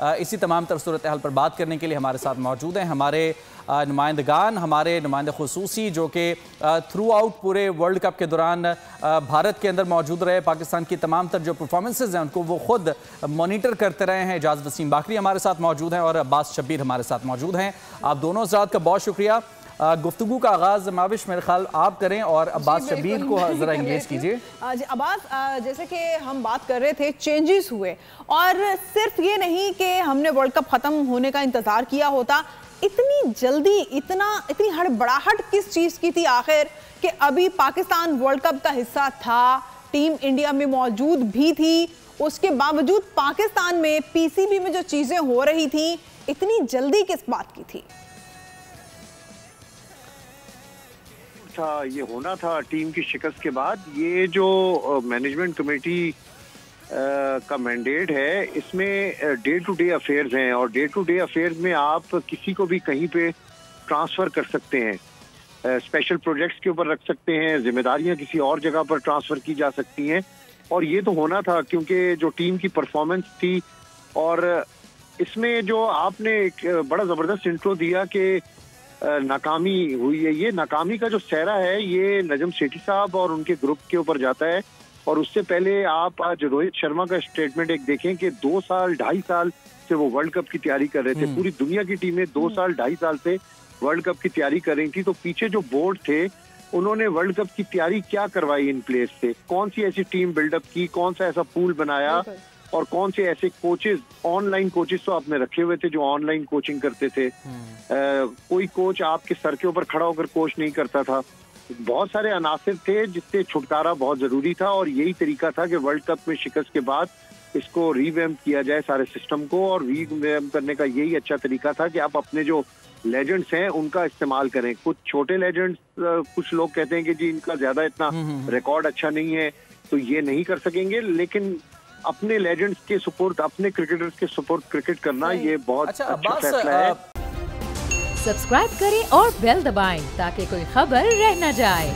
इसी तमाम तर सूरत हाल पर बात करने के लिए हमारे साथ मौजूद हैं हमारे नुमाइंदगान, हमारे नुमाइंदे खुसूसी जो कि थ्रू आउट पूरे वर्ल्ड कप के दौरान भारत के अंदर मौजूद रहे, पाकिस्तान की तमाम तर जो परफॉर्मेंसेज हैं उनको वो खुद मॉनिटर करते रहे हैं। एजाज वसीम बाकरी हमारे साथ मौजूद हैं और अब्बास शब्बीर हमारे साथ मौजूद हैं। आप दोनों हज़रात का बहुत शुक्रिया। गुफ्तगू का आगाज़ माविश मेरे ख्याल आप करें और अब्बास शब्बीर को ज़रा इंगेज कीजिए। अब्बास, जैसे कि हम बात कर रहे थे, चेंजेस हुए और सिर्फ ये नहीं कि हमने वर्ल्ड कप ख़त्म होने का इंतज़ार किया होता, इतनी जल्दी इतनी हड़बड़ाहट किस चीज़ की थी आखिर कि अभी पाकिस्तान वर्ल्ड कप का हिस्सा था, टीम इंडिया में मौजूद भी थी, उसके बावजूद पाकिस्तान में पीसीबी में जो चीज़ें हो रही थी, इतनी जल्दी किस बात की थी? ये होना था टीम की शिकस्त के बाद। ये जो मैनेजमेंट कमेटी का मैंडेट है, इसमें डे टू डे अफेयर्स हैं और डे टू डे अफेयर्स में आप किसी को भी कहीं पे ट्रांसफ़र कर सकते हैं, स्पेशल प्रोजेक्ट्स के ऊपर रख सकते हैं, जिम्मेदारियां किसी और जगह पर ट्रांसफ़र की जा सकती हैं। और ये तो होना था क्योंकि जो टीम की परफॉर्मेंस थी, और इसमें जो आपने एक बड़ा ज़बरदस्त इंट्रो दिया कि नाकामी हुई है, ये नाकामी का जो सहरा है ये नजम सेठी साहब और उनके ग्रुप के ऊपर जाता है। और उससे पहले आप आज रोहित शर्मा का स्टेटमेंट एक देखें कि 2 साल 2.5 साल से वो वर्ल्ड कप की तैयारी कर रहे थे। पूरी दुनिया की टीमें 2 साल 2.5 साल से वर्ल्ड कप की तैयारी कर रही थी। तो पीछे जो बोर्ड थे उन्होंने वर्ल्ड कप की तैयारी क्या करवाई इन प्लेयर्स से, कौन सी ऐसी टीम बिल्डअप की, कौन सा ऐसा पूल बनाया, और कौन से ऐसे कोचेस, ऑनलाइन कोचेस तो आपने रखे हुए थे जो ऑनलाइन कोचिंग करते थे। कोई कोच आपके सर के ऊपर खड़ा होकर कोच नहीं करता था। बहुत सारे अनासिर थे जिससे छुटकारा बहुत जरूरी था, और यही तरीका था कि वर्ल्ड कप में शिकस्त के बाद इसको रीवैम्प किया जाए सारे सिस्टम को। और रीवैम्प करने का यही अच्छा तरीका था कि आप अपने जो लेजेंड्स हैं उनका इस्तेमाल करें। कुछ छोटे लेजेंड्स, कुछ लोग कहते हैं कि जी इनका ज्यादा इतना रिकॉर्ड अच्छा नहीं है तो ये नहीं कर सकेंगे, लेकिन अपने लेजेंड्स के सपोर्ट, अपने क्रिकेटर्स के सपोर्ट क्रिकेट करना ये बहुत अच्छा फैसला है। सब्सक्राइब करें और बेल दबाएं ताकि कोई खबर रह न जाए।